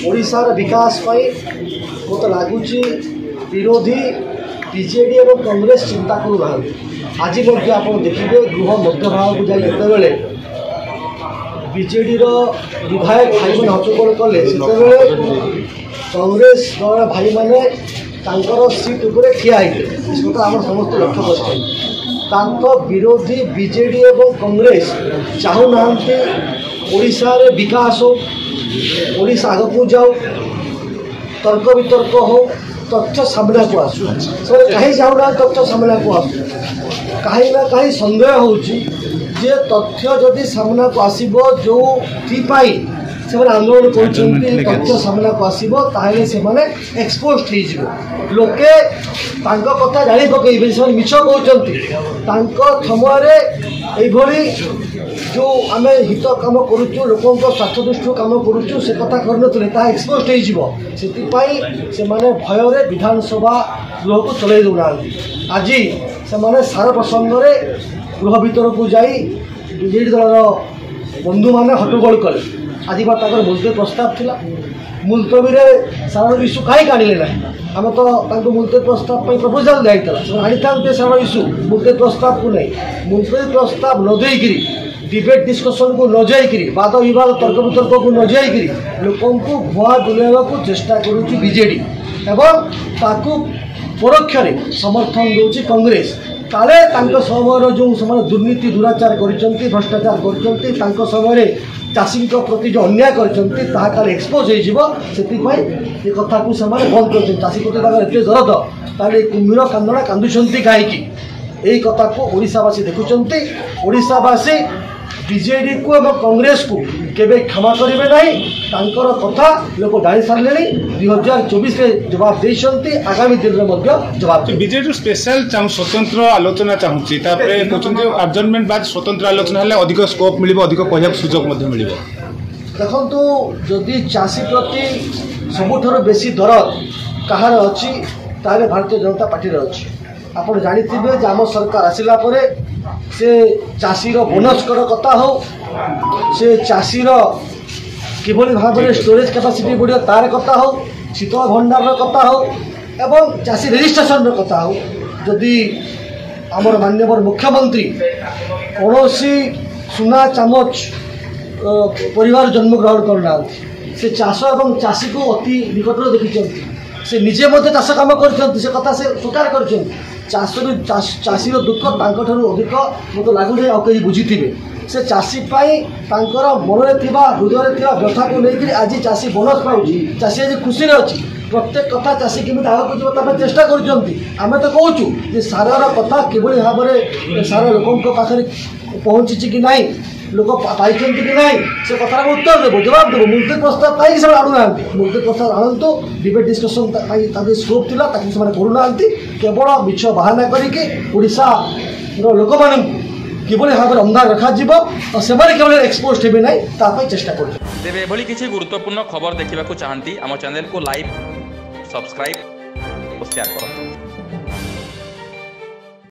ओडिशार विकास मत लगुच विरोधी बीजेडी और कांग्रेस चिंता करूना। आज आप देखिए गृह मध्य भाग को जाते बीजेडी विधायक भाई मैंने हट्टगोल कले कांग्रेस दल भाई मैंने सीट उपर ठिया होता आम समस्त लक्ष्य कर विरोधी बीजेडी और कांग्रेस चाहूना ओडिशा रे विकास हो, ओडिशा आग को जाओ, तर्क वितर्क हो, तथ्य सामना को आसू कहीं चाहूना तथ्य सामना को आसू कहीं ना कहीं सन्देह होची जे तथ्य जदि सामना को आसीबो जो थीपाई से आंदोलन कर तथ्य सामना को आसीबो ताहेले से माने एक्सपोज्ड हो जिवो लोके तांको कथा जानि पकेइबे से मिछ कहउचंती तांको समय एभली जो आम हित कम करुचु लोकों स्वार्थ दृष्टि कम करुचु से कथा करनथले ता एक्सपोज्ड हो जिवो से माने भय विधानसभा गृह को चलै दउना आज से माने सारा प्रसंग रे गृह भीतर को जाई बीजेडी दल बंधु माने हट्टगोल कले। आज बार मुलतवी प्रस्ताव थिला मुलतवी सारा इश्यू कहीं आनिले ना आम तो मुलतवी प्रस्ताव प्रपोजाल दिया आनी था सारा इश्यू मुलतवी प्रस्ताव को नहीं मुलतवी प्रस्ताव न देकरी डिबेट डिस्कसन को न जाइकरी वाद विवाद तर्क वितर्क को न जाइकरी लोकों को भुआ बुलाइबा को चेष्टा करुच्ची बीजेडी एवं ताकू परोक्ष समर्थन दौर कांग्रेस काले समय जो समय दुर्नीति दुराचार कर भ्रष्टाचार कर समय चाषी प्रति जो अन्याय कर एक्सपोज होती कथा को बंद कर चाषी प्रति एत दरद ताले कुम्भीर कांदना कांदुंट कहीं यही कथा को ओडिशावासी देखुंत ओडिशावासी बीजेडी को एवं कांग्रेस को केबे क्षमा करेंगे नहीं कथा लोक जानी सारे 2024 में जवाब देते आगामी दिन में जवाब बीजेडी स्पेशल स्वतंत्र आलोचना चाहूँगी आडजर्नमेंट बाद स्वतंत्र आलोचना हेल्ले अधिक स्कोप मिल अधिक कहना सुजोग मिल देखु जदि चाषी प्रति सबुठ बेसी दरद कहार अच्छी ताले भारतीय जनता पार्टी अच्छी आप जानते आम सरकार आसला से चाषीर बोनस कर कथा हो से चाषीर किभली भाव में स्टोरेज कैपेसिटी बढ़िया तार कथा हो शीतल भंडार कथा हो एवं चाषी रेजिस्ट्रेशन कथा हो जदि आमर माननीय मुख्यमंत्री कौन सुना चामच परिवार जन्मग्रहण करना से चाष एवं चाषी को अति निकटर देखी से निजे चाष कम कर कथा से स्वीकार कर चाषीर दुख अधिक मत लगुनि आई बुझी से चाषी मन में हृदय व्यथा को लेकर आज चाषी बोनस पाँच चाषी आज खुशी अच्छी प्रत्येक कथा चाषी केमी आगे को चेष्टा करें तो कहूँ सारार कथा किभली भाव में सारा लोकों पाखे पहुँची कि नहीं लोक पाई कि नहीं से कथा उत्तर देव जवाब देव मुलतवी प्रस्ताव कहीं से आणुना मुलतवी प्रस्ताव आणतु डिबेट डिस्कसन स्कोप थिला करूना केवल मिछ बाहाना करके ओडिशा लोक मान किभली भाव में अंधार रखा से केवल एक्सपोज हे ना तापाई चेष्टा कर तेरे एभली किसी गुरुत्वपूर्ण खबर देखा चाहती आम चैनल को लाइक सब्सक्राइब और शेयर करूँ।